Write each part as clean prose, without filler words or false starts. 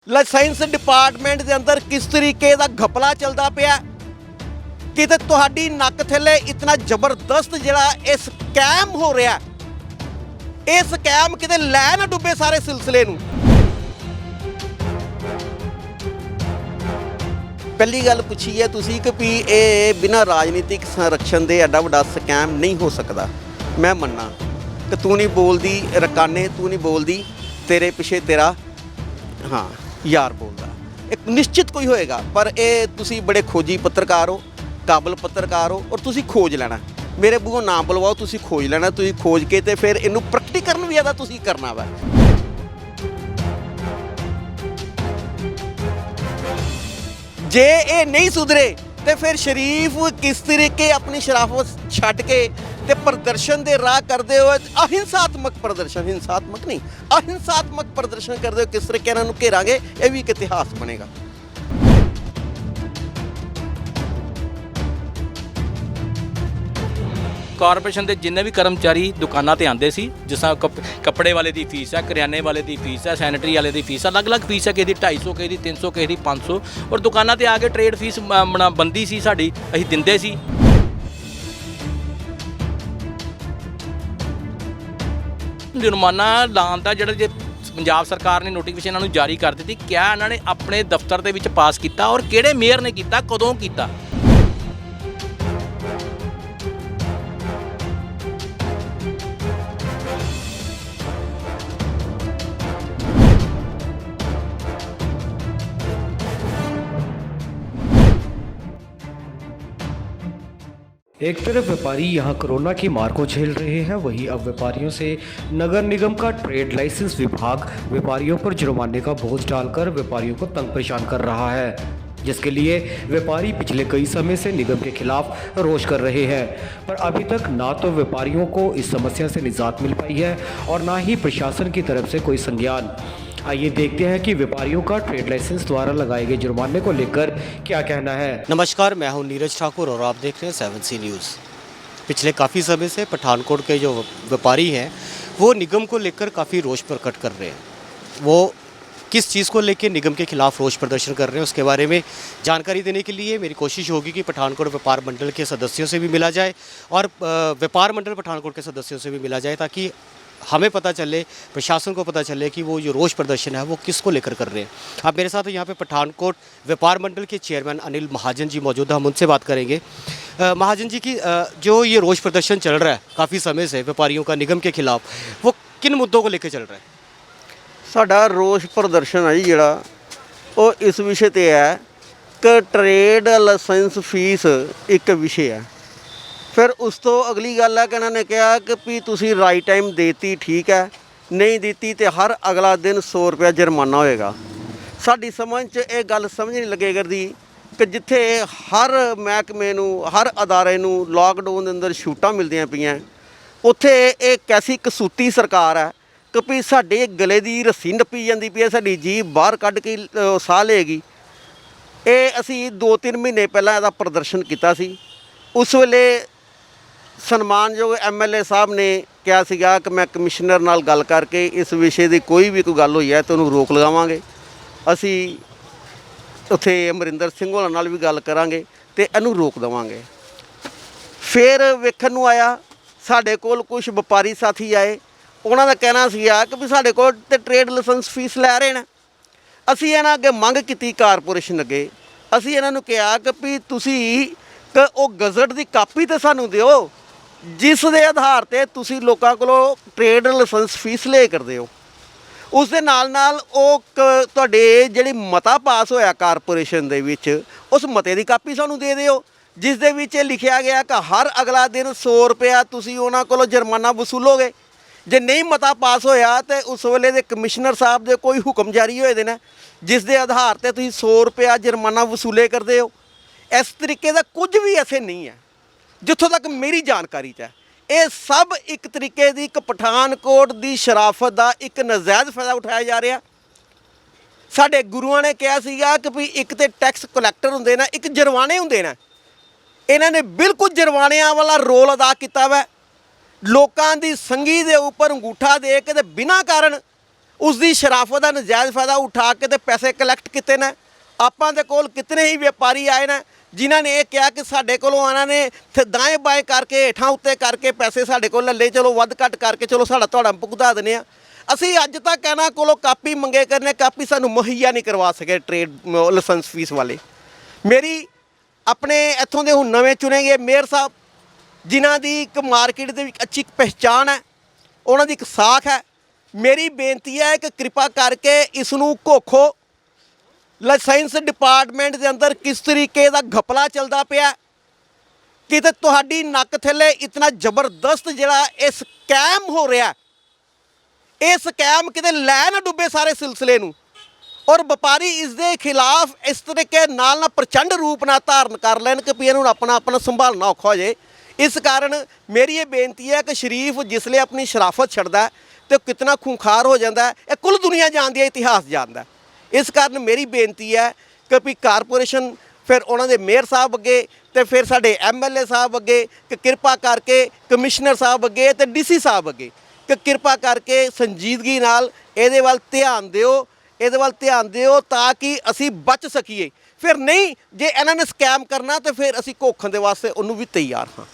Licence department ਦੇ ਅੰਦਰ ਕਿਸ ਤਰੀਕੇ ਦਾ ਘਪਲਾ ਚੱਲਦਾ ਪਿਆ ਕਿਤੇ ਤੁਹਾਡੀ ਨੱਕ ਥੱਲੇ ਇਤਨਾ ਜ਼ਬਰਦਸਤ ਜਿਹੜਾ ਇਹ ਸਕੈਮ ਹੋ ਰਿਹਾ ਇਹ ਸਕੈਮ ਕਿਤੇ ਲੈ ਨਾ ਡੁੱਬੇ ਸਾਰੇ ਸਿਲਸਿਲੇ ਨੂੰ। ਪਹਿਲੀ ਗੱਲ ਪੁੱਛੀ ਹੈ ਤੁਸੀਂ ਕਿ ਵੀ ਇਹ ਬਿਨਾਂ ਰਾਜਨੀਤਿਕ ਸੰਰਕਸ਼ਣ ਦੇ ਐਡਾ ਵੱਡਾ ਸਕੈਮ ਨਹੀਂ ਹੋ ਸਕਦਾ। ਮੈਂ ਮੰਨਾਂ ਕਿ ਤੂੰ ਨਹੀਂ ਬੋਲਦੀ ਰਕਾਨੇ, ਤੂੰ ਨਹੀਂ ਬੋਲਦੀ, ਤੇਰੇ ਪਿੱਛੇ ਤੇਰਾ ਹਾਂ ਯਾਰ ਬੋਲਦਾ, ਇੱਕ ਨਿਸ਼ਚਿਤ ਕੋਈ ਹੋਏਗਾ। ਪਰ ਇਹ ਤੁਸੀਂ ਬੜੇ ਖੋਜੀ ਪੱਤਰਕਾਰ ਹੋ, ਕਾਬਲ ਪੱਤਰਕਾਰ ਹੋ, ਔਰ ਤੁਸੀਂ ਖੋਜ ਲੈਣਾ। ਮੇਰੇ ਬੂਹੋਂ ਨਾ ਬੁਲਵਾਓ, ਤੁਸੀਂ ਖੋਜ ਲੈਣਾ। ਤੁਸੀਂ ਖੋਜ ਕੇ ਤੇ ਫਿਰ ਇਹਨੂੰ ਪ੍ਰੈਕਟੀਕਰਨ ਵੀ ਇਹਦਾ ਤੁਸੀਂ ਕਰਨਾ ਵਾ। ਜੇ ਇਹ ਨਹੀਂ ਸੁਧਰੇ ਤੇ ਫਿਰ ਸ਼ਰੀਫ ਕਿਸ ਤਰੀਕੇ ਆਪਣੀ ਸ਼ਰਾਫਤ ਛੱਡ ਕੇ ਤੇ ਪ੍ਰਦਰਸ਼ਨ ਦੇ ਰਾਹ ਕਰਦੇ ਹੋਏ ਅਹਿੰਸਾਤਮਕ ਪ੍ਰਦਰਸ਼ਨ, ਹਿੰਸਾਤਮਕ ਨਹੀਂ ਅਹਿੰਸਾਤਮਕ ਪ੍ਰਦਰਸ਼ਨ ਕਰਦੇ ਹੋਏ ਕਿਸ ਤਰੀਕੇ ਇਹਨਾਂ ਨੂੰ ਘੇਰਾਂਗੇ, ਇਹ ਵੀ ਇੱਕ ਇਤਿਹਾਸ ਬਣੇਗਾ। ਕਾਰਪੋਰੇਸ਼ਨ ਦੇ ਜਿੰਨੇ ਵੀ ਕਰਮਚਾਰੀ ਦੁਕਾਨਾਂ ਤੇ ਆਉਂਦੇ ਸੀ, ਜਿਸ ਤਰ੍ਹਾਂ ਕੱਪੜੇ ਵਾਲੇ ਦੀ ਫੀਸ ਹੈ, ਕਰਿਆਨੇ ਵਾਲੇ ਦੀ ਫੀਸ ਹੈ, ਸੈਨੇਟਰੀ ਵਾਲੇ ਦੀ ਫੀਸ ਅਲੱਗ-ਅਲੱਗ ਫੀਸ ਹੈ, ਕਿਸੇ ਦੀ 250, ਕਿਸੇ ਦੀ 300, ਕਿਸੇ ਦੀ 500, ਔਰ ਦੁਕਾਨਾਂ ਤੇ ਆ ਕੇ ਟ੍ਰੇਡ ਫੀਸ ਬੰਦੀ ਸੀ ਸਾਡੀ, ਅਸੀਂ ਦਿੰਦੇ ਸੀ। ਜੁਰਮਾਨਾ ਲਾਉਣ ਦਾ ਜਿਹੜਾ ਜੇ ਪੰਜਾਬ ਸਰਕਾਰ ਨੇ ਨੋਟੀਫਿਕੇਸ਼ਨ ਇਹਨਾਂ ਨੂੰ ਜਾਰੀ ਕਰ ਦਿੱਤੀ, ਕਿਆ ਇਹਨਾਂ ਨੇ ਆਪਣੇ ਦਫ਼ਤਰ ਦੇ ਵਿੱਚ ਪਾਸ ਕੀਤਾ ਔਰ ਕਿਹੜੇ ਮੇਅਰ ਨੇ ਕੀਤਾ, ਕਦੋਂ ਕੀਤਾ? एक तरफ व्यापारी यहां कोरोना की मार को झेल रहे हैं, वहीं अब व्यापारियों से नगर निगम का ट्रेड लाइसेंस विभाग व्यापारियों पर जुर्माने का बोझ डालकर व्यापारियों को तंग परेशान कर रहा है, जिसके लिए व्यापारी पिछले कई समय से निगम के खिलाफ रोष कर रहे हैं। पर अभी तक ना तो व्यापारियों को इस समस्या से निजात मिल पाई है और ना ही प्रशासन की तरफ से कोई संज्ञान। आइए देखते हैं कि व्यापारियों का ट्रेड लाइसेंस द्वारा लगाए गए जुर्माने को लेकर क्या कहना है। नमस्कार, मैं हूं नीरज ठाकुर और आप देख रहे हैं 7C न्यूज़। पिछले काफ़ी समय से पठानकोट के जो व्यापारी हैं वो निगम को लेकर काफ़ी रोष प्रकट कर रहे हैं। वो किस चीज़ को लेकर निगम के खिलाफ रोष प्रदर्शन कर रहे हैं उसके बारे में जानकारी देने के लिए मेरी कोशिश होगी कि पठानकोट व्यापार मंडल के सदस्यों से भी मिला जाए और व्यापार मंडल पठानकोट के सदस्यों से भी मिला जाए, ताकि हमें पता चले, प्रशासन को पता चले कि वो जो रोष प्रदर्शन है वो किसको लेकर कर रहे हैं। अब मेरे साथ यहाँ पे पठानकोट व्यापार मंडल के चेयरमैन अनिल महाजन जी मौजूद हैं, हम उनसे बात करेंगे। महाजन जी की जो ये रोष प्रदर्शन चल रहा है काफ़ी समय से व्यापारियों का निगम के खिलाफ, वो किन मुद्दों को लेकर चल रहा है? ਸਾਡਾ ਰੋਸ ਪ੍ਰਦਰਸ਼ਨ ਹੈ ਜੀ ਜਿਹੜਾ ਉਹ ਇਸ ਵਿਸ਼ੇ ਤੇ ਹੈ ਕਿ ਟਰੇਡ ਲਾਇਸੈਂਸ ਫੀਸ ਇੱਕ ਵਿਸ਼ੇ ਹੈ। ਫਿਰ ਉਸ ਤੋਂ ਅਗਲੀ ਗੱਲ ਹੈ ਕਿ ਇਹਨਾਂ ਨੇ ਕਿਹਾ ਕਿ ਵੀ ਤੁਸੀਂ ਰਾਈਟ ਟਾਈਮ ਦੇਤੀ, ਠੀਕ ਹੈ, ਨਹੀਂ ਦਿੱਤੀ ਤੇ ਹਰ ਅਗਲਾ ਦਿਨ 100 ਰੁਪਇਆ ਜੁਰਮਾਨਾ ਹੋਏਗਾ। ਸਾਡੀ ਸਮਝ 'ਚ ਇਹ ਗੱਲ ਸਮਝ ਨਹੀਂ ਲੱਗੇ ਕਰਦੀ ਕਿ ਜਿੱਥੇ ਹਰ ਮਹਿਕਮੇ ਨੂੰ, ਹਰ ਅਦਾਰੇ ਨੂੰ ਲਾਕਡਾਊਨ ਦੇ ਅੰਦਰ ਛੂਟਾਂ ਮਿਲਦੀਆਂ ਪਈਆਂ, ਉੱਥੇ ਇਹ ਕੈਸੀ ਕਸੂਤੀ ਸਰਕਾਰ ਹੈ ਕਿ ਵੀ ਸਾਡੇ ਗਲੇ ਦੀ ਰੱਸੀ ਨੱਪੀ ਜਾਂਦੀ ਪਈ ਹੈ, ਸਾਡੀ ਜੀਭ ਬਾਹਰ ਕੱਢ ਕੇ ਸਾਹ ਲਏਗੀ। ਇਹ ਅਸੀਂ 2-3 ਮਹੀਨੇ ਪਹਿਲਾਂ ਇਹਦਾ ਪ੍ਰਦਰਸ਼ਨ ਕੀਤਾ ਸੀ। ਉਸ ਵੇਲੇ ਸਨਮਾਨਯੋਗ MLA ਸਾਹਿਬ ਨੇ ਕਿਹਾ ਸੀਗਾ ਕਿ ਮੈਂ ਕਮਿਸ਼ਨਰ ਨਾਲ ਗੱਲ ਕਰਕੇ ਇਸ ਵਿਸ਼ੇ ਦੀ ਕੋਈ ਵੀ ਕੋਈ ਗੱਲ ਹੋਈ ਹੈ ਤਾਂ ਉਹਨੂੰ ਰੋਕ ਲਗਾਵਾਂਗੇ। ਅਸੀਂ ਉੱਥੇ ਅਮਰਿੰਦਰ ਸਿੰਘ ਹੋਰਾਂ ਨਾਲ ਵੀ ਗੱਲ ਕਰਾਂਗੇ ਅਤੇ ਇਹਨੂੰ ਰੋਕ ਦੇਵਾਂਗੇ। ਫਿਰ ਵੇਖਣ ਨੂੰ ਆਇਆ ਸਾਡੇ ਕੋਲ ਕੁਝ ਵਪਾਰੀ ਸਾਥੀ ਆਏ, ਉਹਨਾਂ ਦਾ ਕਹਿਣਾ ਸੀਗਾ ਕਿ ਵੀ ਸਾਡੇ ਕੋਲ ਤੇ ਟਰੇਡ ਲਾਇਸੈਂਸ ਫੀਸ ਲੈ ਰਹੇ ਨੇ। ਅਸੀਂ ਇਹਨਾਂ ਅੱਗੇ ਮੰਗ ਕੀਤੀ ਕਾਰਪੋਰੇਸ਼ਨ ਅੱਗੇ, ਅਸੀਂ ਇਹਨਾਂ ਨੂੰ ਕਿਹਾ ਕਿ ਵੀ ਤੁਸੀਂ ਕਿ ਉਹ ਗਜ਼ਟ ਦੀ ਕਾਪੀ ਤਾਂ ਸਾਨੂੰ ਦਿਓ ਜਿਸ ਦੇ ਆਧਾਰ 'ਤੇ ਤੁਸੀਂ ਲੋਕਾਂ ਕੋਲੋਂ ਟਰੇਡ ਲਾਇਸੈਂਸ ਫੀਸ ਲੈ ਕਰਦੇ ਹੋ। ਉਸ ਦੇ ਨਾਲ ਨਾਲ ਉਹ ਤੁਹਾਡੇ ਜਿਹੜੀ ਮਤਾ ਪਾਸ ਹੋਇਆ ਕਾਰਪੋਰੇਸ਼ਨ ਦੇ ਵਿੱਚ, ਉਸ ਮਤੇ ਦੀ ਕਾਪੀ ਸਾਨੂੰ ਦੇ ਦਿਓ ਜਿਸ ਦੇ ਵਿੱਚ ਇਹ ਲਿਖਿਆ ਗਿਆ ਕਿ ਹਰ ਅਗਲਾ ਦਿਨ 100 ਰੁਪਇਆ ਤੁਸੀਂ ਉਹਨਾਂ ਕੋਲੋਂ ਜੁਰਮਾਨਾ ਵਸੂਲੋਗੇ। ਜੇ ਨਹੀਂ ਮਤਾ ਪਾਸ ਹੋਇਆ ਤਾਂ ਉਸ ਵੇਲੇ ਦੇ ਕਮਿਸ਼ਨਰ ਸਾਹਿਬ ਦੇ ਕੋਈ ਹੁਕਮ ਜਾਰੀ ਹੋਏ ਦੇ ਨੇ ਜਿਸ ਦੇ ਆਧਾਰ 'ਤੇ ਤੁਸੀਂ 100 ਰੁਪਇਆ ਜੁਰਮਾਨਾ ਵਸੂਲੇ ਕਰਦੇ ਹੋ। ਇਸ ਤਰੀਕੇ ਦਾ ਕੁਝ ਵੀ ਐਸੇ ਨਹੀਂ ਹੈ ਜਿੱਥੋਂ ਤੱਕ ਮੇਰੀ ਜਾਣਕਾਰੀ 'ਚ ਹੈ। ਇਹ ਸਭ ਇੱਕ ਤਰੀਕੇ ਦੀ ਇੱਕ ਪਠਾਨਕੋਟ ਦੀ ਸ਼ਰਾਫਤ ਦਾ ਇੱਕ ਨਜਾਇਜ਼ ਫਾਇਦਾ ਉਠਾਇਆ ਜਾ ਰਿਹਾ। ਸਾਡੇ ਗੁਰੂਆਂ ਨੇ ਕਿਹਾ ਸੀਗਾ ਕਿ ਵੀ ਇੱਕ ਤਾਂ ਟੈਕਸ ਕਲੈਕਟਰ ਹੁੰਦੇ ਨੇ, ਇੱਕ ਜੁਰਮਾਨੇ ਹੁੰਦੇ ਨੇ। ਇਹਨਾਂ ਨੇ ਬਿਲਕੁਲ ਜੁਰਮਾਨਿਆਂ ਵਾਲਾ ਰੋਲ ਅਦਾ ਕੀਤਾ ਵਾ। ਲੋਕਾਂ ਦੀ ਸੰਗੀ ਦੇ ਉੱਪਰ ਅੰਗੂਠਾ ਦੇ ਕੇ ਤੇ ਬਿਨਾਂ ਕਾਰਨ ਉਸ ਦੀ ਸ਼ਰਾਫਤ ਦਾ ਨਜਾਇਜ਼ ਫਾਇਦਾ ਉਠਾ ਕੇ ਤੇ ਪੈਸੇ ਕਲੈਕਟ ਕੀਤੇ ਨੇ। ਆਪਾਂ ਦੇ ਕੋਲ ਕਿਤਨੇ ਹੀ ਵਪਾਰੀ ਆਏ ਨੇ ਜਿਨ੍ਹਾਂ ਨੇ ਇਹ ਕਿਹਾ ਕਿ ਸਾਡੇ ਕੋਲੋਂ ਇਹਨਾਂ ਨੇ ਦਾएं ਬਾएं ਕਰਕੇ ਹੇਠਾਂ ਉੱਤੇ ਕਰਕੇ ਪੈਸੇ ਸਾਡੇ ਕੋਲ ਲੈ ਲਏ, ਚਲੋ ਵੱਧ ਘੱਟ ਕਰਕੇ ਚਲੋ ਸਾਡਾ ਤੁਹਾਡਾ ਭੁਗਤਾ ਦਿੰਦੇ ਆ। ਅਸੀਂ ਅੱਜ ਤੱਕ ਇਹਨਾਂ ਕੋਲੋਂ ਕਾਪੀ ਮੰਗੇ ਕਰਨੇ, ਕਾਪੀ ਸਾਨੂੰ ਮੁਹੱਈਆ ਨਹੀਂ ਕਰਵਾ ਸਕੇ ਟ੍ਰੇਡ ਲਾਇਸੈਂਸ ਫੀਸ ਵਾਲੇ। ਮੇਰੀ ਆਪਣੇ ਇੱਥੋਂ ਦੇ ਹੁਣ ਨਵੇਂ ਚੁਣੇ ਗਏ ਮੇਅਰ ਸਾਹਿਬ ਜਿਨ੍ਹਾਂ ਦੀ ਇੱਕ ਮਾਰਕੀਟ ਦੇ ਵਿੱਚ ਅੱਛੀ ਪਹਿਚਾਣ ਹੈ, ਉਹਨਾਂ ਦੀ ਇੱਕ ਸਾਖ ਹੈ, ਮੇਰੀ ਬੇਨਤੀ ਹੈ ਕਿ ਕਿਰਪਾ ਕਰਕੇ ਇਸ ਨੂੰ ਘੋਖੋ ਲਾਇਸੈਂਸ ਡਿਪਾਰਟਮੈਂਟ ਦੇ ਅੰਦਰ ਕਿਸ ਤਰੀਕੇ ਦਾ ਘਪਲਾ ਚੱਲਦਾ ਪਿਆ, ਕਿਤੇ ਤੁਹਾਡੀ ਨੱਕ ਥੱਲੇ ਇਤਨਾ ਜ਼ਬਰਦਸਤ ਜਿਹੜਾ ਇਹ ਸਕੈਮ ਹੋ ਰਿਹਾ, ਇਹ ਸਕੈਮ ਕਿਤੇ ਲੈ ਨਾ ਡੁੱਬੇ ਸਾਰੇ ਸਿਲਸਿਲੇ ਨੂੰ, ਔਰ ਵਪਾਰੀ ਇਸ ਦੇ ਖਿਲਾਫ ਇਸ ਤਰੀਕੇ ਨਾਲ ਨਾ ਪ੍ਰਚੰਡ ਰੂਪ ਨਾਲ ਧਾਰਨ ਕਰ ਲੈਣ ਕਿ ਵੀ ਇਹਨੂੰ ਆਪਣਾ ਸੰਭਾਲਣਾ ਔਖਾ ਹੋ ਜਾਏ। ਇਸ ਕਾਰਨ ਮੇਰੀ ਇਹ ਬੇਨਤੀ ਹੈ ਕਿ ਸ਼ਰੀਫ ਜਿਸਲੇ ਆਪਣੀ ਸ਼ਰਾਫਤ ਛੱਡਦਾ ਤੇ ਕਿਤਨਾ ਖੂੰਖਾਰ ਹੋ ਜਾਂਦਾ, ਇਹ ਕੁੱਲ ਦੁਨੀਆ ਜਾਣਦੀ ਹੈ, ਇਤਿਹਾਸ ਜਾਣਦਾ। ਇਸ ਕਾਰਨ ਮੇਰੀ ਬੇਨਤੀ ਹੈ ਕਿ ਵੀ ਕਾਰਪੋਰੇਸ਼ਨ ਫਿਰ ਉਹਨਾਂ ਦੇ ਮੇਅਰ ਸਾਹਿਬ ਅੱਗੇ ਤੇ ਫਿਰ ਸਾਡੇ MLA ਸਾਹਿਬ ਅੱਗੇ ਕਿ ਕਿਰਪਾ ਕਰਕੇ ਕਮਿਸ਼ਨਰ ਸਾਹਿਬ ਅੱਗੇ ਤੇ DC ਸਾਹਿਬ ਅੱਗੇ ਕਿ ਕਿਰਪਾ ਕਰਕੇ ਸੰਜੀਦਗੀ ਨਾਲ ਇਹਦੇ ਵੱਲ ਧਿਆਨ ਦਿਓ ਤਾਂ ਕਿ ਅਸੀਂ ਬਚ ਸਕੀਏ। ਫਿਰ ਨਹੀਂ ਜੇ ਇਹਨਾਂ ਨੇ ਸਕੈਮ करना तो फिर ਅਸੀਂ ਘੋਖਣ ਦੇ ਵਾਸਤੇ ਉਹਨੂੰ ਵੀ ਤਿਆਰ ਹਾਂ।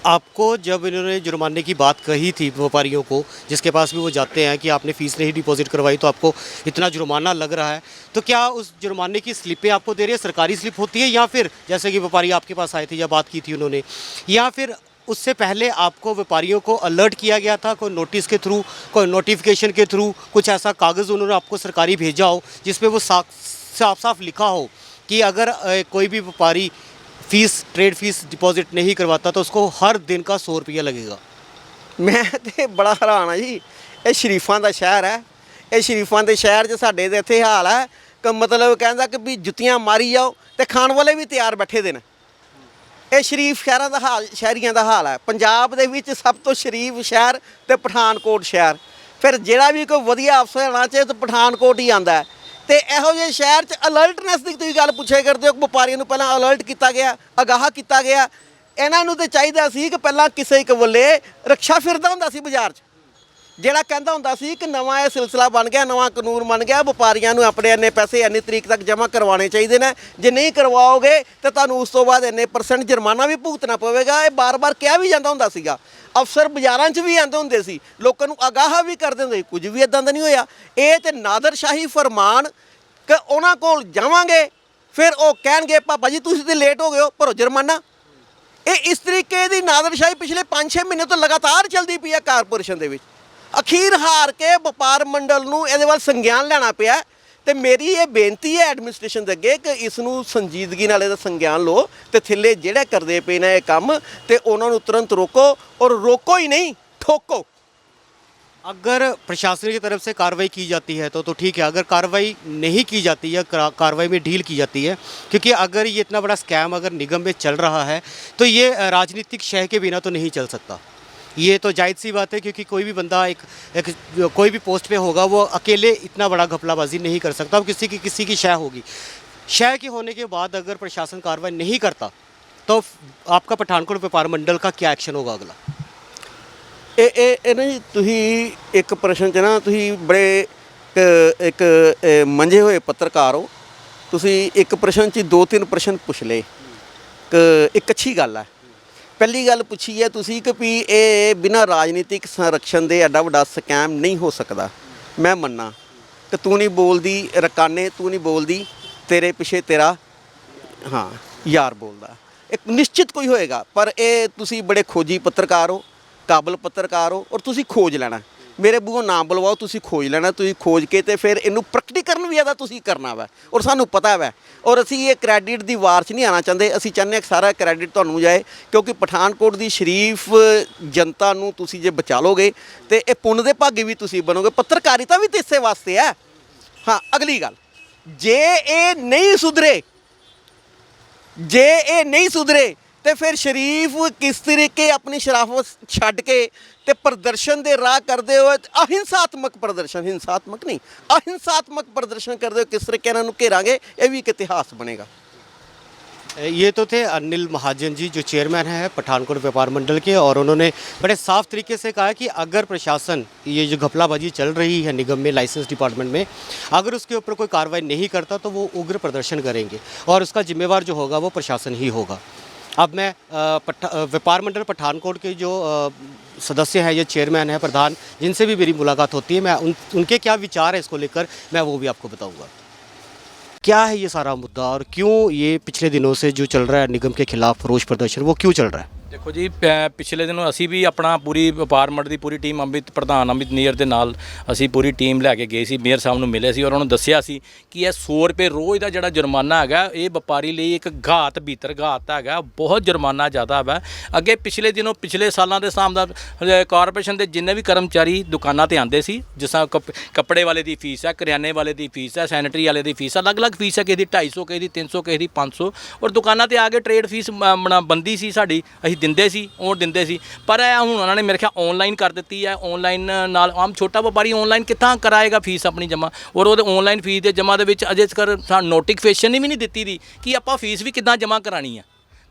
आपको जब इन्होंने जुर्माने की बात कही थी व्यापारियों को, जिसके पास भी वो जाते हैं कि आपने फ़ीस नहीं डिपॉजिट करवाई तो आपको इतना जुर्माना लग रहा है, तो क्या उस जुर्माने की स्लिपें आपको दे रही है, सरकारी स्लिप होती है, या फिर जैसे कि व्यापारी आपके पास आए थे या बात की थी उन्होंने, या फिर उससे पहले आपको व्यापारियों को अलर्ट किया गया था कोई नोटिस के थ्रू, कोई नोटिफिकेशन के थ्रू, कुछ ऐसा कागज़ उन्होंने आपको सरकारी भेजा हो जिसमें वो साफ साफ लिखा हो कि अगर कोई भी व्यापारी ट्रेड फीस डिपॉजिट नहीं करवाता तो उसको हर दिन का 100 रुपया लगेगा? मैं तो बड़ा हैरान हाँ जी, ये शरीफां दा शहर है, ये शरीफां दे शहर 'च साडे दे इत्थे हाल है कि मतलब कहंदा कि भी जुत्तियां मारी जाओ ते खाण वाले भी तैयार बैठे दे ने। ਇਹ ਸ਼ਰੀਫ ਸ਼ਹਿਰਾਂ ਦਾ ਹਾਲ, ਸ਼ਹਿਰੀਆਂ ਦਾ ਹਾਲ ਹੈ। ਪੰਜਾਬ ਦੇ ਵਿੱਚ ਸਭ ਤੋਂ ਸ਼ਰੀਫ ਸ਼ਹਿਰ ਤੇ ਪਠਾਨਕੋਟ ਸ਼ਹਿਰ, ਫਿਰ ਜਿਹੜਾ ਵੀ ਕੋਈ ਵਧੀਆ ਅਫਸਰ ਆਉਣਾ ਚਾਹੇ ਤਾਂ ਪਠਾਨਕੋਟ ਹੀ ਆਉਂਦਾ ਹੈ। ਤੇ ਇਹੋ ਜਿਹੇ ਸ਼ਹਿਰ 'ਚ ਅਲਰਟਨੈਸ ਦੀ ਤੁਸੀਂ ਗੱਲ ਪੁੱਛਿਆ ਕਰਦੇ ਹੋ ਕਿ ਵਪਾਰੀਆਂ ਨੂੰ ਪਹਿਲਾਂ ਅਲਰਟ ਕੀਤਾ ਗਿਆ, ਅਗਾਹ ਕੀਤਾ ਗਿਆ। ਇਹਨਾਂ ਨੂੰ ਤਾਂ ਚਾਹੀਦਾ ਸੀ ਕਿ ਪਹਿਲਾਂ ਕਿਸੇ ਇੱਕ ਵੱਲੇ ਰਕਸ਼ਾ ਫਿਰਦਾ ਹੁੰਦਾ ਸੀ ਬਾਜ਼ਾਰ 'ਚ, ਜਿਹੜਾ ਕਹਿੰਦਾ ਹੁੰਦਾ ਸੀ ਕਿ ਨਵਾਂ ਇਹ ਸਿਲਸਿਲਾ ਬਣ ਗਿਆ, ਨਵਾਂ ਕਾਨੂੰਨ ਬਣ ਗਿਆ, ਵਪਾਰੀਆਂ ਨੂੰ ਆਪਣੇ ਇੰਨੇ ਪੈਸੇ ਇੰਨੀ ਤਰੀਕ ਤੱਕ ਜਮ੍ਹਾਂ ਕਰਵਾਉਣੇ ਚਾਹੀਦੇ ਨੇ, ਜੇ ਨਹੀਂ ਕਰਵਾਓਗੇ ਤਾਂ ਤੁਹਾਨੂੰ ਉਸ ਤੋਂ ਬਾਅਦ ਇੰਨੇ % ਜੁਰਮਾਨਾ ਵੀ ਭੁਗਤਣਾ ਪਵੇਗਾ। ਇਹ ਬਾਰ-ਬਾਰ ਕਿਹਾ ਵੀ ਜਾਂਦਾ ਹੁੰਦਾ ਸੀਗਾ, ਅਫਸਰ ਬਾਜ਼ਾਰਾਂ 'ਚ ਵੀ ਆਉਂਦੇ ਹੁੰਦੇ ਸੀ, ਲੋਕਾਂ ਨੂੰ ਆਗਾਹ ਵੀ ਕਰਦੇ ਹੁੰਦੇ ਸੀ, ਕੁਝ ਵੀ ਇਦਾਂ ਦਾ ਨਹੀਂ ਹੋਇਆ। ਇਹ ਤੇ ਨਾਦਰਸ਼ਾਹੀ ਫਰਮਾਨ ਕਿ ਉਹਨਾਂ ਕੋਲ ਜਾਵਾਂਗੇ ਫਿਰ ਉਹ ਕਹਿਣਗੇ ਪਾਪਾ ਜੀ ਤੁਸੀਂ ਤੇ ਲੇਟ ਹੋ ਗਏ ਹੋ, ਭਰੋ ਜੁਰਮਾਨਾ। ਇਹ ਇਸ ਤਰੀਕੇ ਦੀ ਨਾਦਰਸ਼ਾਹੀ ਪਿਛਲੇ 5-6 ਮਹੀਨੇ ਤੋਂ ਲਗਾਤਾਰ ਚੱਲਦੀ ਪਈ ਹੈ ਕਾਰਪੋਰੇਸ਼ਨ ਦੇ ਵਿੱਚ। ਅਖੀਰ ਹਾਰ ਕੇ ਵਪਾਰ ਮੰਡਲ ਨੂੰ ਇਹਦੇ ਵੱਲ ਸੰਗਿਆਨ ਲੈਣਾ ਪਿਆ ਤੇ ਮੇਰੀ ਇਹ ਬੇਨਤੀ ਹੈ ਐਡਮਿਨਿਸਟ੍ਰੇਸ਼ਨ ਦੇ ਅੱਗੇ ਕਿ ਇਸ ਨੂੰ ਸੰਜੀਦਗੀ ਨਾਲ ਇਹਦਾ ਸੰਗਿਆਨ ਲਓ ਤੇ ਥੱਲੇ ਜਿਹੜੇ ਕਰਦੇ ਪਏ ਨੇ ਇਹ ਕੰਮ ਤੇ ਉਹਨਾਂ ਨੂੰ ਤੁਰੰਤ ਰੋਕੋ, ਔਰ ਰੋਕੋ ही नहीं ठोको। अगर प्रशासन की तरफ से कार्रवाई की जाती है तो ठीक है, अगर कार्रवाई नहीं की जाती है, कार्रवाई में ढील की जाती है, क्योंकि अगर ये इतना बड़ा स्कैम अगर निगम में चल रहा है तो ये राजनीतिक शह के बिना तो नहीं चल सकता। ये तो जायज़ सी बात है, क्योंकि कोई भी बंदा एक कोई भी पोस्ट पे होगा वो अकेले इतना बड़ा घपलाबाजी नहीं कर सकता, किसी की शह होगी। शह के होने के बाद अगर प्रशासन कार्रवाई नहीं करता तो आपका पठानकोट व्यापार मंडल का क्या एक्शन होगा अगला? ਇਹ ਨਾ ਜੀ ਤੁਸੀਂ ਇੱਕ ਪ੍ਰਸ਼ਨ 'ਚ ਨਾ ਤੁਸੀਂ ਬੜੇ ਇੱਕ ਮੰਝੇ ਹੋਏ ਪੱਤਰਕਾਰ ਹੋ, ਤੁਸੀਂ ਇੱਕ ਪ੍ਰਸ਼ਨ 'ਚ 2-3 ਪ੍ਰਸ਼ਨ ਪੁੱਛ ਲਏ ਕਿ ਇੱਕ ਅੱਛੀ ਗੱਲ ਹੈ। ਪਹਿਲੀ ਗੱਲ ਪੁੱਛੀ ਹੈ ਤੁਸੀਂ ਕਿ ਵੀ ਇਹ ਬਿਨਾਂ ਰਾਜਨੀਤਿਕ ਸੰਰਕਸ਼ਣ ਦੇ ਐਡਾ ਵੱਡਾ ਸਕੈਮ ਨਹੀਂ ਹੋ ਸਕਦਾ। ਮੈਂ ਮੰਨਾਂ ਕਿ ਤੂੰ ਨਹੀਂ ਬੋਲਦੀ ਰਕਾਨੇ, ਤੂੰ ਨਹੀਂ ਬੋਲਦੀ, ਤੇਰੇ ਪਿੱਛੇ ਤੇਰਾ ਯਾਰ ਬੋਲਦਾ, ਇੱਕ ਨਿਸ਼ਚਿਤ ਕੋਈ ਹੋਏਗਾ। ਪਰ ਇਹ ਤੁਸੀਂ ਬੜੇ ਖੋਜੀ ਪੱਤਰਕਾਰ ਹੋ, ਕਾਬਲ ਪੱਤਰਕਾਰ ਹੋ, ਔਰ ਤੁਸੀਂ ਖੋਜ ਲੈਣਾ। ਮੇਰੇ ਬੂਹੋਂ ਨਾ ਬੁਲਵਾਓ, ਤੁਸੀਂ ਖੋਜ ਲੈਣਾ। ਤੁਸੀਂ ਖੋਜ ਕੇ ਤੇ ਫਿਰ ਇਹਨੂੰ ਪ੍ਰਗਟੀਕਰਨ ਵੀ ਇਹਦਾ ਤੁਸੀਂ ਕਰਨਾ ਵਾ, ਔਰ ਸਾਨੂੰ ਪਤਾ ਵਾ। ਔਰ ਅਸੀਂ ਇਹ ਕ੍ਰੈਡਿਟ ਦੀ ਵਾਰ 'ਚ ਨਹੀਂ ਆਉਣਾ ਚਾਹੁੰਦੇ, ਅਸੀਂ ਚਾਹੁੰਦੇ ਹਾਂ ਕਿ ਸਾਰਾ ਕ੍ਰੈਡਿਟ ਤੁਹਾਨੂੰ ਜਾਏ, ਕਿਉਂਕਿ ਪਠਾਨਕੋਟ ਦੀ ਸ਼ਰੀਫ ਜਨਤਾ ਨੂੰ ਤੁਸੀਂ ਜੇ ਬਚਾ ਲੋਗੇ ਤੇ ਇਹ ਪੁੰਨ ਦੇ ਭਾਗੀ ਵੀ ਤੁਸੀਂ ਬਣੋਗੇ। ਪੱਤਰਕਾਰਿਤਾ ਵੀ ਤਾਂ ਇਸੇ ਵਾਸਤੇ ਹੈ। ਹਾਂ, ਅਗਲੀ ਗੱਲ, ਜੇ ਇਹ ਨਹੀਂ ਸੁਧਰੇ ਤੇ ਫਿਰ ਸ਼ਰੀਫ ਕਿਸ ਤਰੀਕੇ ਆਪਣੀ ਸ਼ਰਾਫਤ ਛੱਡ ਕੇ ਤੇ ਪ੍ਰਦਰਸ਼ਨ ਦੇ ਰਾਹ ਕਰਦੇ ਹੋਏ ਅਹਿੰਸਾਤਮਕ ਪ੍ਰਦਰਸ਼ਨ, ਹਿੰਸਾਤਮਕ ਨਹੀਂ ਅਹਿੰਸਾਤਮਕ ਪ੍ਰਦਰਸ਼ਨ ਕਰਦੇ ਹੋਏ ਕਿਸ ਤਰੀਕੇ ਇਹਨਾਂ ਨੂੰ ਘੇਰਾਂਗੇ, ਇਹ ਵੀ ਇੱਕ ਇਤਿਹਾਸ ਬਣੇਗਾ। ये तो थे अनिल महाजन जी, जो चेयरमैन है पठानकोट व्यापार मंडल के, और उन्होंने बड़े साफ तरीके से कहा कि अगर प्रशासन ये जो घपलाबाजी चल रही है निगम में, लाइसेंस डिपार्टमेंट में, अगर उसके ऊपर कोई कार्रवाई नहीं करता तो वो उग्र प्रदर्शन करेंगे और उसका जिम्मेवार जो होगा वो प्रशासन ही होगा। अब मैं व्यापार मंडल पठानकोट के जो सदस्य हैं, ये चेयरमैन है, प्रधान, जिनसे भी मेरी मुलाकात होती है, मैं उनके क्या विचार है इसको लेकर मैं वो भी आपको बताऊँगा। क्या है ये सारा मुद्दा और क्यों ये पिछले दिनों से जो चल रहा है निगम के खिलाफ रोष प्रदर्शन, वो क्यों चल रहा है? ਦੇਖੋ ਜੀ ਪਿਛਲੇ ਦਿਨੋਂ ਅਸੀਂ ਵੀ ਆਪਣਾ ਪੂਰੀ ਵਪਾਰ ਮੰਡ ਦੀ ਪੂਰੀ ਟੀਮ ਅੰਮ੍ਰਿਤ ਪ੍ਰਧਾਨ ਅਮਿਤ ਨੀਅਰ ਦੇ ਨਾਲ ਅਸੀਂ ਪੂਰੀ ਟੀਮ ਲੈ ਕੇ ਗਏ ਸੀ, ਮੇਅਰ ਸਾਹਿਬ ਨੂੰ ਮਿਲੇ ਸੀ ਔਰ ਉਹਨਾਂ ਨੂੰ ਦੱਸਿਆ ਸੀ ਕਿ ਇਹ 100 ਰੁਪਏ ਰੋਜ਼ ਦਾ ਜਿਹੜਾ ਜੁਰਮਾਨਾ ਹੈਗਾ ਇਹ ਵਪਾਰੀ ਲਈ ਇੱਕ ਘਾਤ ਭੀਤਰ ਘਾਤ ਹੈਗਾ, ਬਹੁਤ ਜੁਰਮਾਨਾ ਜ਼ਿਆਦਾ ਹੈ। ਅੱਗੇ ਪਿਛਲੇ ਦਿਨੋਂ ਪਿਛਲੇ ਸਾਲਾਂ ਦੇ ਹਿਸਾਬ ਨਾਲ ਕਾਰਪੋਰੇਸ਼ਨ ਦੇ ਜਿੰਨੇ ਵੀ ਕਰਮਚਾਰੀ ਦੁਕਾਨਾਂ ਤੇ ਆਉਂਦੇ ਸੀ, ਜਿਸ ਤਰ੍ਹਾਂ ਕੱਪੜੇ ਵਾਲੇ ਦੀ ਫੀਸ ਹੈ, ਕਰਿਆਨੇ ਵਾਲੇ ਦੀ ਫੀਸ ਹੈ, ਸੈਨੇਟਰੀ ਵਾਲੇ ਦੀ ਫੀਸ, ਅਲੱਗ-ਅਲੱਗ ਫੀਸ ਹੈ, ਕਿਸੇ ਦੀ 250, ਕਿਸੇ ਦੀ 300, ਕਿਸੇ ਦੀ 500, ਔਰ ਦੁਕਾਨਾਂ ਤੇ ਆ ਕੇ ਟਰੇਡ ਫੀਸ ਬੰਦੀ ਸੀ ਸਾਡੀ, ਅਸੀਂ ਦਿੰਦੇ ਸੀ ਉਹ ਦਿੰਦੇ ਸੀ। ਪਰ ਇਹ ਹੁਣ ਉਹਨਾਂ ਨੇ ਮੇਰੇ ਖਿਆਲ ਆਨਲਾਈਨ ਕਰ ਦਿੱਤੀ ਹੈ। ਆਨਲਾਈਨ ਨਾਲ ਆਮ ਛੋਟਾ ਵਪਾਰੀ ਆਨਲਾਈਨ ਕਿੱਥਾਂ ਕਰਾਏਗਾ ਫੀਸ ਆਪਣੀ ਜਮ੍ਹਾਂ, ਔਰ ਉਹਦੇ ਆਨਲਾਈਨ ਫੀਸ ਦੇ ਜਮ੍ਹਾਂ ਦੇ ਵਿੱਚ ਅਜੇ ਤੱਕ ਸਾਨੂੰ ਨੋਟੀਫਿਕੇਸ਼ਨ ਵੀ ਨਹੀਂ ਦਿੱਤੀ ਦੀ ਕਿ ਆਪਾਂ ਫੀਸ ਵੀ ਕਿੱਦਾਂ ਜਮ੍ਹਾਂ ਕਰਾਣੀ ਆ।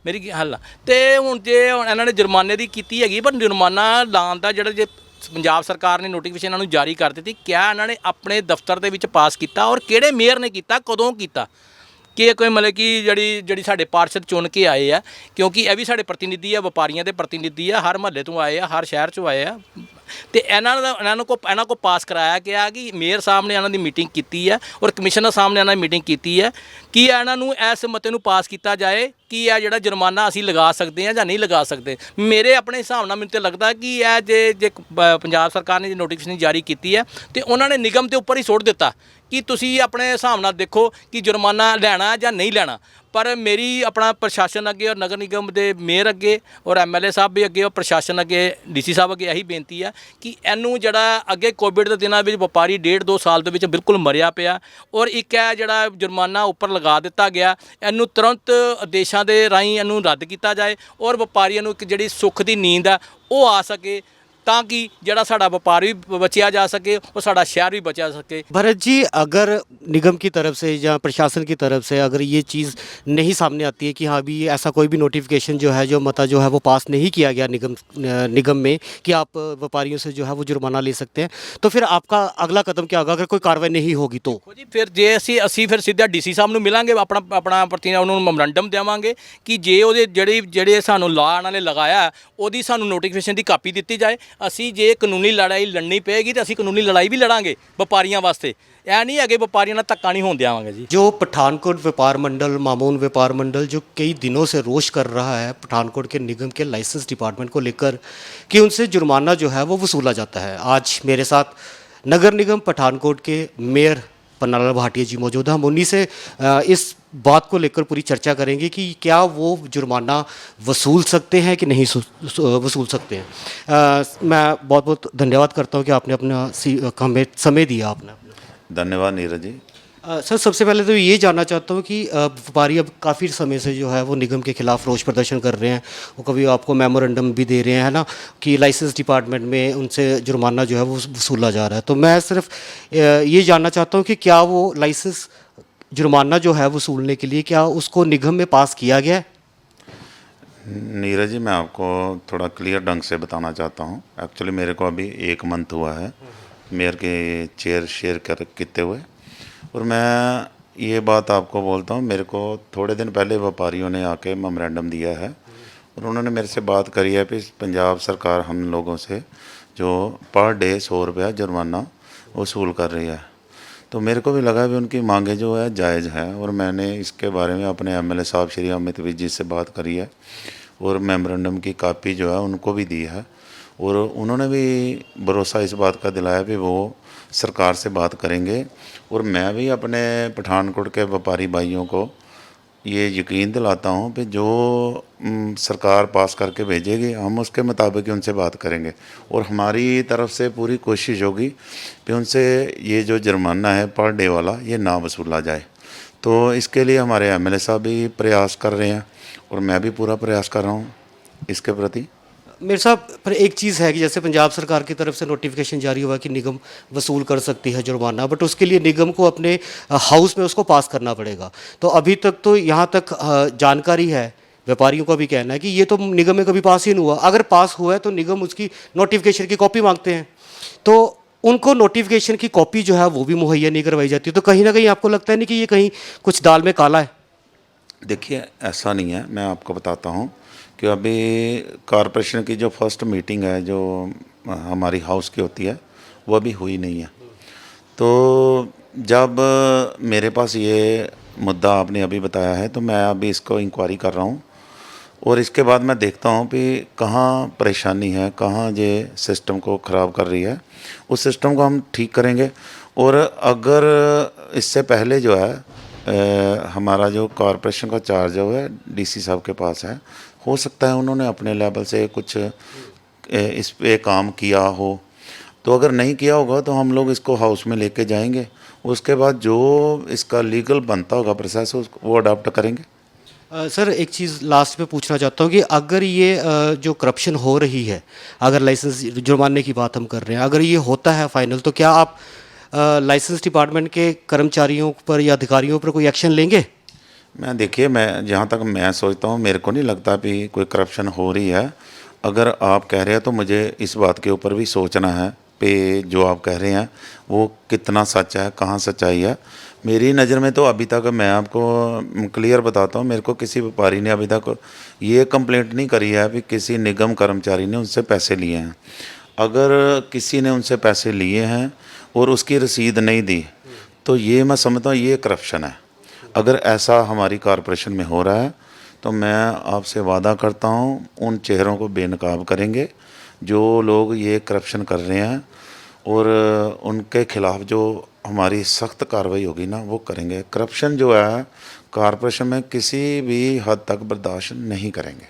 ਮੇਰੀ ਹੱਲ ਤੇ ਹੁਣ ਜੇ ਇਹਨਾਂ ਨੇ ਜੁਰਮਾਨੇ ਦੀ ਕੀਤੀ ਹੈਗੀ, ਪਰ ਜੁਰਮਾਨਾ ਲਾਉਣ ਦਾ ਜਿਹੜਾ ਜੇ ਪੰਜਾਬ ਸਰਕਾਰ ਨੇ ਨੋਟੀਫਿਕੇਸ਼ਨ ਇਹਨਾਂ ਨੂੰ ਜਾਰੀ ਕਰ ਦਿੱਤੀ, ਕਿਆ ਇਹਨਾਂ ਨੇ ਆਪਣੇ ਦਫ਼ਤਰ ਦੇ ਵਿੱਚ ਪਾਸ ਕੀਤਾ ਔਰ ਕਿਹੜੇ ਮੇਅਰ ਨੇ ਕੀਤਾ, ਕਦੋਂ ਕੀਤਾ, ਕਿ ਕੋਈ ਮਤਲਬ ਕਿ ਜਿਹੜੀ ਸਾਡੇ ਪਾਰਸ਼ਦ ਚੁਣ ਕੇ ਆਏ ਆ, ਕਿਉਂਕਿ ਇਹ ਵੀ ਸਾਡੇ ਪ੍ਰਤੀਨਿਧੀ ਆ, ਵਪਾਰੀਆਂ ਦੇ ਪ੍ਰਤੀਨਿਧੀ ਆ, ਹਰ ਮਹੱਲੇ ਤੋਂ ਆਏ ਆ, ਹਰ ਸ਼ਹਿਰ 'ਚੋਂ ਆਏ ਆ, ਤੇ ਇਹਨਾਂ ਕੋ ਪਾਸ ਕਰਾਇਆ ਗਿਆ ਕਿ ਮੇਅਰ ਸਾਹਿਬ ਨੇ ਇਹਨਾਂ ਦੀ ਮੀਟਿੰਗ ਕੀਤੀ ਹੈ ਔਰ ਕਮਿਸ਼ਨਰ ਸਾਹਿਬ ਨੇ ਇਹਨਾਂ ਦੀ ਮੀਟਿੰਗ ਕੀਤੀ ਹੈ ਕਿ ਇਹਨਾਂ ਨੂੰ ਇਸ ਮਤੇ ਨੂੰ ਪਾਸ ਕੀਤਾ ਜਾਏ ਕਿ ਇਹ ਜਿਹੜਾ ਜੁਰਮਾਨਾ ਅਸੀਂ ਲਗਾ ਸਕਦੇ ਹਾਂ ਜਾਂ ਨਹੀਂ ਲਗਾ ਸਕਦੇ। ਮੇਰੇ ਆਪਣੇ ਹਿਸਾਬ ਨਾਲ ਮੈਨੂੰ ਤਾਂ ਲੱਗਦਾ ਕਿ ਇਹ ਜੇ ਪੰਜਾਬ ਸਰਕਾਰ ਨੇ ਜੇ ਨੋਟੀਫਿਕੇਸ਼ਨ ਜਾਰੀ ਕੀਤੀ ਹੈ ਤੇ ਉਹਨਾਂ ਨੇ ਨਿਗਮ ਦੇ ਉੱਪਰ ਹੀ ਸੁੱਟ ਦਿੱਤਾ ਕਿ ਤੁਸੀਂ ਆਪਣੇ ਹਿਸਾਬ ਨਾਲ ਦੇਖੋ ਕਿ ਜੁਰਮਾਨਾ ਲੈਣਾ ਜਾਂ ਨਹੀਂ ਲੈਣਾ। ਪਰ ਮੇਰੀ ਆਪਣਾ ਪ੍ਰਸ਼ਾਸਨ ਅੱਗੇ ਔਰ ਨਗਰ ਨਿਗਮ ਦੇ ਮੇਅਰ ਅੱਗੇ ਔਰ ਐਮਐਲਏ ਸਾਹਿਬ ਵੀ ਅੱਗੇ ਔਰ ਪ੍ਰਸ਼ਾਸਨ ਅੱਗੇ ਡੀਸੀ ਸਾਹਿਬ ਅੱਗੇ ਇਹੀ ਬੇਨਤੀ ਆ ਕਿ ਇਹਨੂੰ ਜਿਹੜਾ ਅੱਗੇ ਕੋਵਿਡ ਦੇ ਦਿਨਾਂ ਵਿੱਚ ਵਪਾਰੀ 1.5-2 ਸਾਲ ਦੇ ਵਿੱਚ ਬਿਲਕੁਲ ਮਰਿਆ ਪਿਆ ਔਰ ਇੱਕ ਹੈ ਜਿਹੜਾ ਜੁਰਮਾਨਾ ਉੱਪਰ ਲਗਾ ਦਿੱਤਾ ਗਿਆ, ਇਹਨੂੰ ਤੁਰੰਤ ਆਦੇਸ਼ਾਂ ਦੇ ਰਾਹੀਂ ਇਹਨੂੰ ਰੱਦ ਕੀਤਾ ਜਾਏ ਔਰ ਵਪਾਰੀਆਂ ਨੂੰ ਇੱਕ ਜਿਹੜੀ ਸੁੱਖ ਦੀ ਨੀਂਦ ਆ ਉਹ ਆ ਸਕੇ, ਤਾਂ ਕਿ ਜਿਹੜਾ ਸਾਡਾ ਵਪਾਰ ਵੀ ਬਚਿਆ ਜਾ सके और साड़ा शहर भी बचा सके। भरत जी, अगर निगम की तरफ से या प्रशासन की तरफ से अगर ये चीज़ नहीं सामने आती है कि हाँ भी ऐसा कोई भी नोटिफिकेशन जो है, जो मता जो है वो पास नहीं किया गया निगम में कि आप व्यापारियों से जो है वो जुर्माना ले सकते हैं, तो फिर आपका अगला कदम क्या होगा अगर कोई कार्रवाई नहीं होगी तो? जी फिर जे ਅਸੀਂ ਫਿਰ ਸਿੱਧਾ ਡੀਸੀ ਸਾਹਿਬ ਨੂੰ ਮਿਲਾਂਗੇ, ਆਪਣਾ ਪ੍ਰਤੀ ਉਹਨਾਂ ਨੂੰ ਮੈਮੋਰੈਂਡਮ ਦੇਵਾਂਗੇ ਕਿ ਜੇ ਉਹਦੇ ਜਿਹੜੇ ਸਾਨੂੰ ਲਾਅ ਇਹਨਾਂ ਨੇ ਲਗਾਇਆ ਉਹਦੀ ਸਾਨੂੰ ਨੋਟੀਫਿਕੇਸ਼ਨ ਦੀ ਕਾਪੀ ਦਿੱਤੀ ਜਾਏ। ਅਸੀਂ ਜੇ ਕਾਨੂੰਨੀ ਲੜਾਈ ਲੜਨੀ ਪਏਗੀ ਤਾਂ ਅਸੀਂ ਕਾਨੂੰਨੀ ਲੜਾਈ ਵੀ ਲੜਾਂਗੇ ਵਪਾਰੀਆਂ ਵਾਸਤੇ, ਇਹ नहीं है व्यापारियों ने धक्का नहीं होने देवांगे जी। जो पठानकोट व्यापार मंडल, मामून व्यापार मंडल जो कई दिनों से रोष कर रहा है पठानकोट के निगम के लाइसेंस डिपार्टमेंट को लेकर कि उनसे जुर्माना जो है वो वसूला जाता है, आज मेरे साथ नगर निगम पठानकोट के मेयर पन्नालाल भाटिया जी मौजूद हैं। हम उन्हीं से इस बात को लेकर पूरी चर्चा करेंगे कि क्या वो जुर्माना वसूल सकते हैं कि नहीं वसूल सकते हैं। मैं बहुत बहुत धन्यवाद करता हूँ कि आपने अपना हमें समय दिया। आपने धन्यवाद नीरज जी। सर, सबसे पहले तो ये जानना चाहता हूँ कि व्यापारी अब काफ़ी समय से जो है वो निगम के खिलाफ रोष प्रदर्शन कर रहे हैं, वो कभी आपको मेमोरेंडम भी दे रहे हैं, है ना, कि लाइसेंस डिपार्टमेंट में उनसे जुर्माना जो है वो वसूला जा रहा है। तो मैं सिर्फ ये जानना चाहता हूँ कि क्या वो लाइसेंस जुर्माना जो है वसूलने के लिए क्या उसको निगम में पास किया गया है? नीरज जी, मैं आपको थोड़ा क्लियर ढंग से बताना चाहता हूँ। एक्चुअली मेरे को अभी 1 मंथ हुआ है मेयर के चेयर शेयर करते हुए, और मैं ये बात आपको बोलता हूँ, मेरे को थोड़े दिन पहले व्यापारियों ने आके मेमोरेंडम दिया है और उन्होंने मेरे से बात करी है कि पंजाब सरकार हम लोगों से जो पर डे 100 रुपया जुर्माना वसूल कर रही है। तो मेरे को भी लगा भी उनकी मांगे जो है जायज़ है, और मैंने इसके बारे में अपने एमएलए साहब श्री अमित विज जी से बात करी है और मेमोरेंडम की कापी जो है उनको भी दी है, और उन्होंने भी भरोसा इस बात का दिलाया भी वो सरकार से बात करेंगे। और मैं भी अपने पठानकोट के व्यापारी भाइयों को ये यकीन दिलाता हूँ कि जो सरकार पास करके भेजेगी हम उसके मुताबिक ही उनसे बात करेंगे, और हमारी तरफ से पूरी कोशिश होगी कि उनसे ये जो जुर्माना है पर डे वाला ये ना वसूला जाए। तो इसके लिए हमारे एमएलए साहब भी प्रयास कर रहे हैं और मैं भी पूरा प्रयास कर रहा हूँ इसके प्रति। मेरे साहब पर एक चीज़ है कि जैसे पंजाब सरकार की तरफ से नोटिफिकेशन जारी हुआ कि निगम वसूल कर सकती है जुर्माना, बट उसके लिए निगम को अपने हाउस में उसको पास करना पड़ेगा। तो अभी तक तो यहाँ तक जानकारी है, व्यापारियों का भी कहना है कि ये तो निगम में कभी पास ही नहीं हुआ। अगर पास हुआ है तो निगम उसकी नोटिफिकेशन की कॉपी मांगते हैं, तो उनको नोटिफिकेशन की कॉपी जो है वो भी मुहैया नहीं करवाई जाती। तो कहीं ना कहीं आपको लगता है नहीं कि ये कहीं कुछ दाल में काला है? देखिए, ऐसा नहीं है, मैं आपको बताता हूँ कि अभी कॉरपोरेशन की जो फर्स्ट मीटिंग है जो हमारी हाउस की होती है वो अभी हुई नहीं है। तो जब मेरे पास ये मुद्दा आपने अभी बताया है तो मैं अभी इसको इंक्वायरी कर रहा हूँ और इसके बाद मैं देखता हूँ कि कहाँ परेशानी है, कहाँ ये सिस्टम को ख़राब कर रही है, उस सिस्टम को हम ठीक करेंगे। और अगर इससे पहले जो है हमारा जो कॉरपोरेशन का चार्ज है वो है डीसी साहब के पास है, हो सकता है उन्होंने अपने लेवल से कुछ इस पे काम किया हो। तो अगर नहीं किया होगा तो हम लोग इसको हाउस में लेके जाएंगे, उसके बाद जो इसका लीगल बनता होगा प्रोसेस वो अडॉप्ट करेंगे। सर एक चीज़ लास्ट में पूछना चाहता हूँ कि अगर ये जो करप्शन हो रही है, अगर लाइसेंस जुर्माने की बात हम कर रहे हैं, अगर ये होता है फाइनल, तो क्या आप लाइसेंस डिपार्टमेंट के कर्मचारियों पर या अधिकारियों पर कोई एक्शन लेंगे? देखिए, मैं जहाँ तक मैं सोचता हूँ, मेरे को नहीं लगता कि कोई करप्शन हो रही है। अगर आप कह रहे हैं तो मुझे इस बात के ऊपर भी सोचना है कि जो आप कह रहे हैं वो कितना सच है, कहाँ सच्चाई है। मेरी नज़र में तो अभी तक मैं आपको क्लियर बताता हूँ, मेरे को किसी व्यापारी ने अभी तक ये कंप्लेंट नहीं करी है कि किसी निगम कर्मचारी ने उनसे पैसे लिए हैं। अगर किसी ने उनसे पैसे लिए हैं और उसकी रसीद नहीं दी तो ये मैं समझता हूँ ये करप्शन है। अगर ऐसा हमारी कॉरपोरेशन में हो रहा है तो मैं आपसे वादा करता हूँ उन चेहरों को बेनकाब करेंगे जो लोग ये करप्शन कर रहे हैं, और उनके खिलाफ जो हमारी सख्त कार्रवाई होगी ना वो करेंगे। करप्शन जो है कॉरपोरेशन में किसी भी हद तक बर्दाश्त नहीं करेंगे।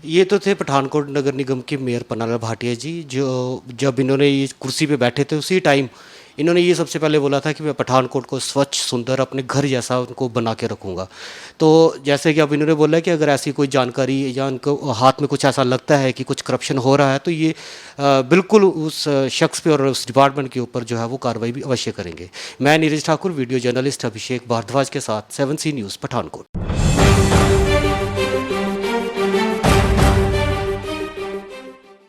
ये तो थे पठानकोट नगर निगम के मेयर पन्नालाल भाटिया जी, जो जब इन्होंने ये कुर्सी पे बैठे थे उसी टाइम इन्होंने ये सबसे पहले बोला था कि मैं पठानकोट को स्वच्छ सुंदर अपने घर जैसा उनको बना के रखूँगा। तो जैसे कि अब इन्होंने बोला कि अगर ऐसी कोई जानकारी या उनको हाथ में कुछ ऐसा लगता है कि कुछ करप्शन हो रहा है तो ये बिल्कुल उस शख्स पे और उस डिपार्टमेंट के ऊपर जो है वो कार्रवाई भी अवश्य करेंगे। मैं नीरज ठाकुर, वीडियो जर्नलिस्ट अभिषेक भारद्वाज के साथ 7C न्यूज़ पठानकोट।